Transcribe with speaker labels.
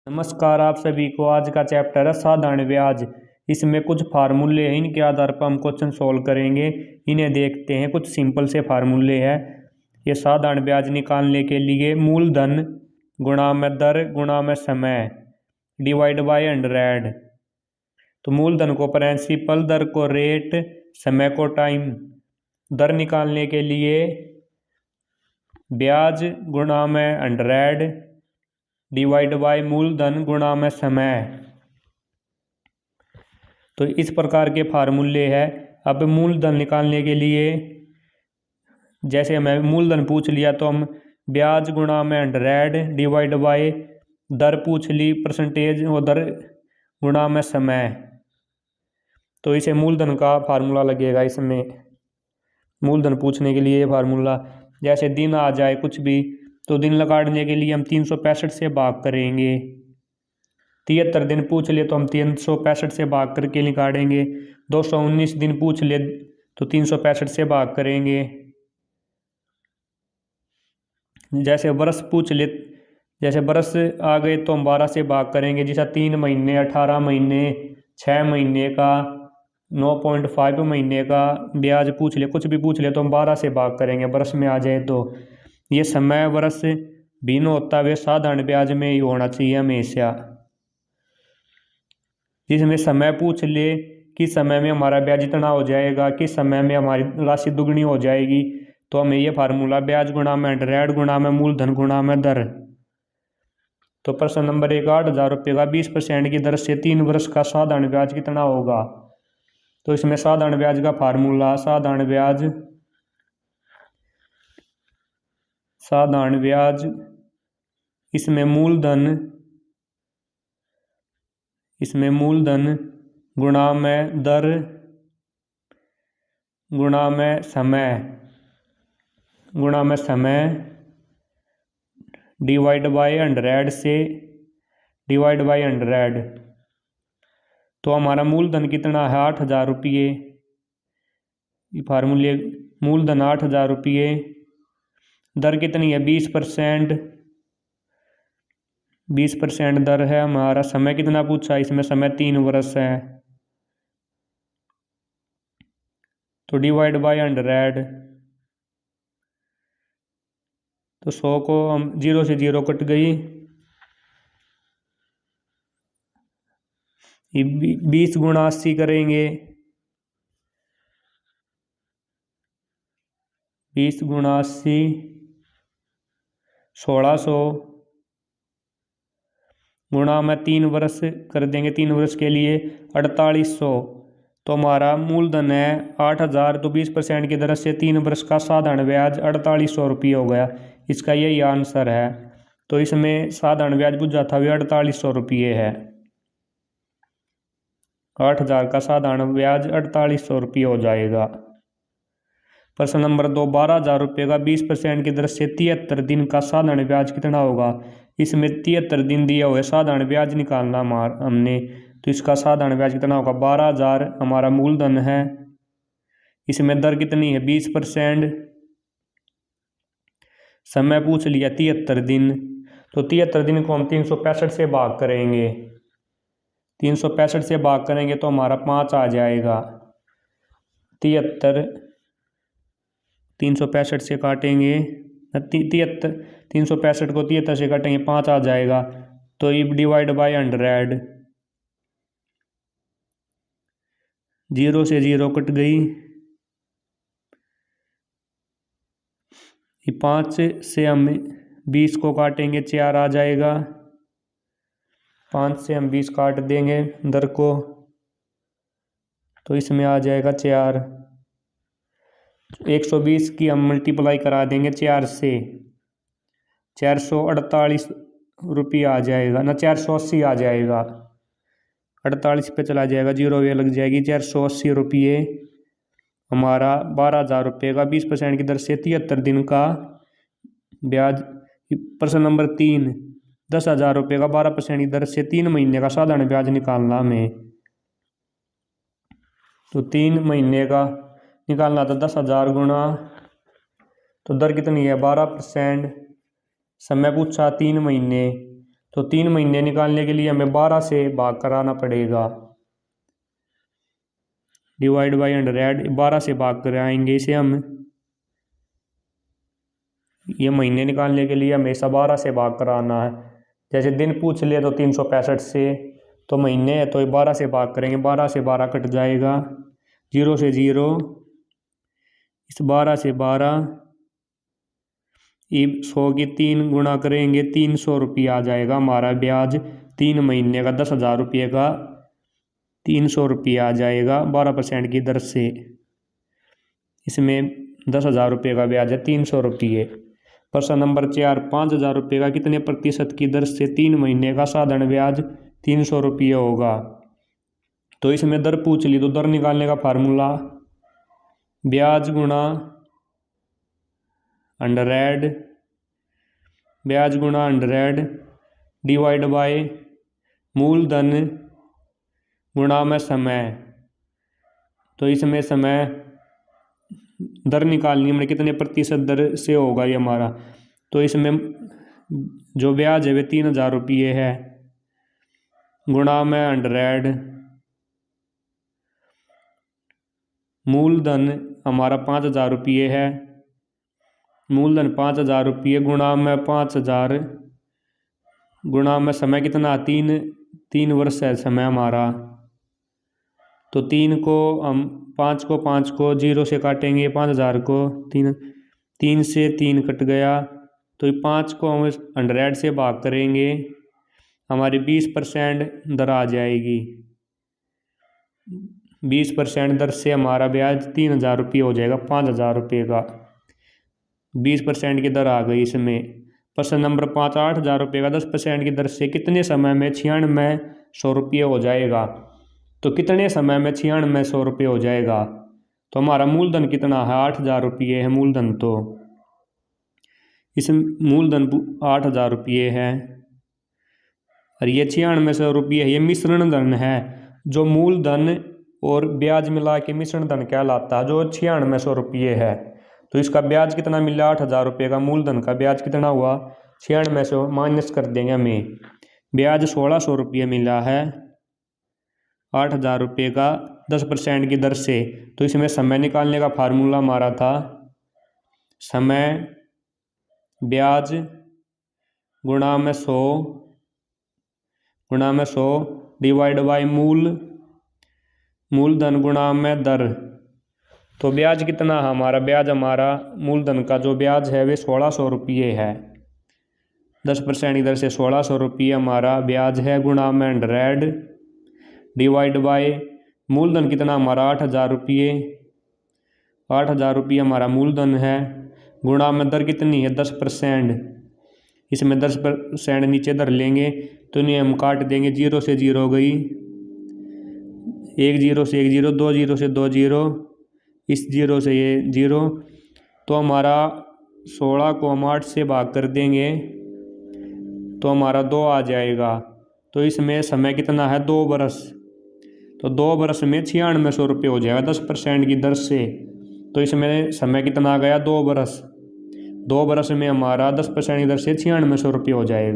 Speaker 1: नमस्कार आप सभी को। आज का चैप्टर है साधारण ब्याज। इसमें कुछ फार्मूले हैं, इनके आधार पर हम क्वेश्चन सोल्व करेंगे। इन्हें देखते हैं। कुछ सिंपल से फार्मूले हैं। ये साधारण ब्याज निकालने के लिए मूलधन गुणा में दर गुणा में समय डिवाइड बाय 100। तो मूलधन को प्रिंसिपल, दर को रेट, समय को टाइम। दर निकालने के लिए ब्याज गुणा में 100 डिवाइड बाय मूलधन गुणा में समय। तो इस प्रकार के फार्मूले हैं। अब मूलधन निकालने के लिए जैसे हमें मूलधन पूछ लिया तो हम ब्याज गुणा में 100 डिवाइड बाय दर पूछ ली परसेंटेज और दर गुणा में समय। तो इसे मूलधन का फार्मूला लगेगा। इसमें मूलधन पूछने के लिए फार्मूला जैसे दिन आ जाए कुछ भी तो दिन लगाने के लिए हम 365 से भाग करेंगे। 73 दिन पूछ ले तो हम 365 से भाग करके निकालेंगे। 219 दिन पूछ ले तो 365 से भाग करेंगे। जैसे वर्ष पूछ ले, जैसे वर्ष आ गए तो हम 12 से भाग करेंगे। जैसा 3 महीने, 18 महीने, 6 महीने का, 9.5 महीने का ब्याज पूछ ले, कुछ भी पूछ ले तो हम 12 से भाग करेंगे वर्ष में आ जाए तो। ये समय वर्ष भिन्न होता है, साधारण ब्याज में ही होना चाहिए हमेशा। जिसमें समय पूछ ले कि समय में हमारा ब्याज इतना हो जाएगा, कि समय में हमारी राशि दुगनी हो जाएगी, तो हमें ये फार्मूला ब्याज गुणा में 100 गुणा में मूलधन गुणा में दर। तो प्रश्न नंबर 1, 8,000 रुपये का 20% की दर से 3 वर्ष का साधारण ब्याज कितना होगा। तो इसमें साधारण ब्याज का फार्मूला साधारण ब्याज इसमें मूलधन गुणा में दर गुणा में समय डिवाइड बाय 100 से डिवाइड बाय 100। तो हमारा मूलधन कितना है 8,000 रुपये। फार्मूले मूलधन 8,000 रुपये, दर कितनी है 20% दर है हमारा। समय कितना पूछा, इसमें समय 3 वर्ष है। तो डिवाइड बाय 100। तो 100 को हम 0 से 0 कट गई। 20 गुणा 80 करेंगे। 20 गुणा 80 1600 गुणा में 3 वर्ष कर देंगे। 3 वर्ष के लिए 4800। तो हमारा मूलधन है 8,000, तो 20% की दर से 3 वर्ष का साधारण ब्याज 4800 रुपये हो गया। इसका यही आंसर है। तो इसमें साधारण ब्याज पूछा था, वे 4800 रुपये है। 8,000 का साधारण ब्याज 4800 रुपये हो जाएगा। प्रश्न नंबर 2, 12,000 रुपये का 20% की दर से 73 दिन का साधारण ब्याज कितना होगा। इसमें 73 दिन दिया हुआ है, साधारण ब्याज निकालना हमने। तो इसका साधारण ब्याज कितना होगा 12,000 हमारा मूलधन है। इसमें दर कितनी है 20%। समय पूछ लिया 73 दिन। तो 73 दिन को हम 365 से भाग करेंगे। 365 से भाग करेंगे तो हमारा 5 आ जाएगा। 365 से काटेंगे 365 को 73 से काटेंगे 5 आ जाएगा। तो ये डिवाइड बाय 100। 0 से 0 कट गई। 5 से हम 20 को काटेंगे 4 आ जाएगा। 5 से हम 20 काट देंगे दर को, तो इसमें आ जाएगा 4। 120 की हम मल्टीप्लाई करा देंगे 4 से, 448 रुपये आ जाएगा ना, 480 आ जाएगा। 48 पे चला जाएगा, 0 वे लग जाएगी। 480 रुपये हमारा 12,000 रुपये का 20% की दर से 73 दिन का ब्याज। प्रश्न नंबर 3, 10,000 रुपये का 12% की दर से 3 महीने का साधारण ब्याज निकालना हमें। तो 3 महीने का निकालना था 10,000 गुणा, तो दर कितनी है 12%। समय पूछा 3 महीने, तो 3 महीने निकालने के लिए हमें 12 से भाग कराना पड़ेगा। डिवाइड बाई 100, 12 से भाग कराएंगे इसे हम। ये महीने निकालने के लिए हमेशा 12 से भाग कराना है। जैसे दिन पूछ लिए तो 365 से, तो महीने है तो ये 12 से भाग करेंगे, 12 से 12 कट जाएगा, 0 से 0, इस 12 से 12, ये 100 की 3 गुणा करेंगे, 300 रुपया आ जाएगा हमारा ब्याज। 3 महीने का 10,000 रुपये का 300 रुपया आ जाएगा 12% की दर से। इसमें 10,000 रुपये का ब्याज है 300 रुपये। प्रश्न नंबर 4, 5,000 रुपये का कितने प्रतिशत की दर से 3 महीने का साधारण ब्याज 300 रुपये होगा। तो इसमें दर पूछ ली, तो दर निकालने का फार्मूला ब्याज गुणा 100, ब्याज गुणा 100 डिवाइड बाय मूलधन गुणा में समय। तो इसमें समय दर निकालनी है, कितने प्रतिशत दर से होगा ये हमारा। तो इसमें जो ब्याज है वे 3,000 रुपये है, गुणा में 100, मूलधन हमारा 5,000 रुपये है, मूलधन 5,000 रुपये गुणा में 5,000 गुणा में समय कितना, 3 वर्ष है समय हमारा। तो 3 को हम 5 को 0 से काटेंगे, 5,000 को 3 से 3 कट गया, तो 5 को हम 100 से भाग करेंगे, हमारी 20% दर आ जाएगी। 20% दर से हमारा ब्याज 3,000 रुपये हो जाएगा 5,000 रुपये का। 20% की दर आ गई इसमें। प्रश्न नंबर 5, 8,000 रुपये का 10% की दर से कितने समय में 9600 रुपये हो जाएगा। तो कितने समय में 9600 रुपये हो जाएगा। तो हमारा मूलधन कितना है, 8,000 रुपये है मूलधन। तो इस मूलधन 8,000 रुपये है और ये 9600 रुपये है, ये मिश्रण धन है। जो मूलधन और ब्याज मिला के मिश्रण धन कहलाता है, जो 9600 रुपये है। तो इसका ब्याज कितना मिला, 8,000 रुपये का। मूलधन का ब्याज कितना हुआ, 9600 माइनस कर देंगे हमें। ब्याज 1600 रुपये मिला है 8,000 रुपये का 10% की दर से। तो इसमें समय निकालने का फार्मूला हमारा था समय ब्याज गुणा में 100 डिवाइड बाय मूलधन गुणा में दर। तो ब्याज कितना है हमारा, ब्याज हमारा मूलधन का जो ब्याज है वे 1600 रुपये है। 10% की दर से 1600 रुपये हमारा ब्याज है, गुणा में 100 डिवाइड बाय मूलधन कितना हमारा 8,000 रुपये। 8,000 रुपये हमारा मूलधन है, गुणा में दर कितनी है 10%। इसमें 10% नीचे धर लेंगे तो इन्हें हम काट देंगे, 0 से 0 गई, 1 0 से 1 0, 2 0 से 2 0, इस 0 से ये 0। तो हमारा 16 को हम 8 से भाग कर देंगे तो हमारा 2 आ जाएगा। तो इसमें समय कितना है, 2 बरस। तो 2 बरस में 9600 रुपये हो जाएगा 10% की दर से। तो इसमें समय कितना आ गया, 2 बरस। 2 बरस में हमारा 10% की दर से 9600 रुपये हो जाएगा।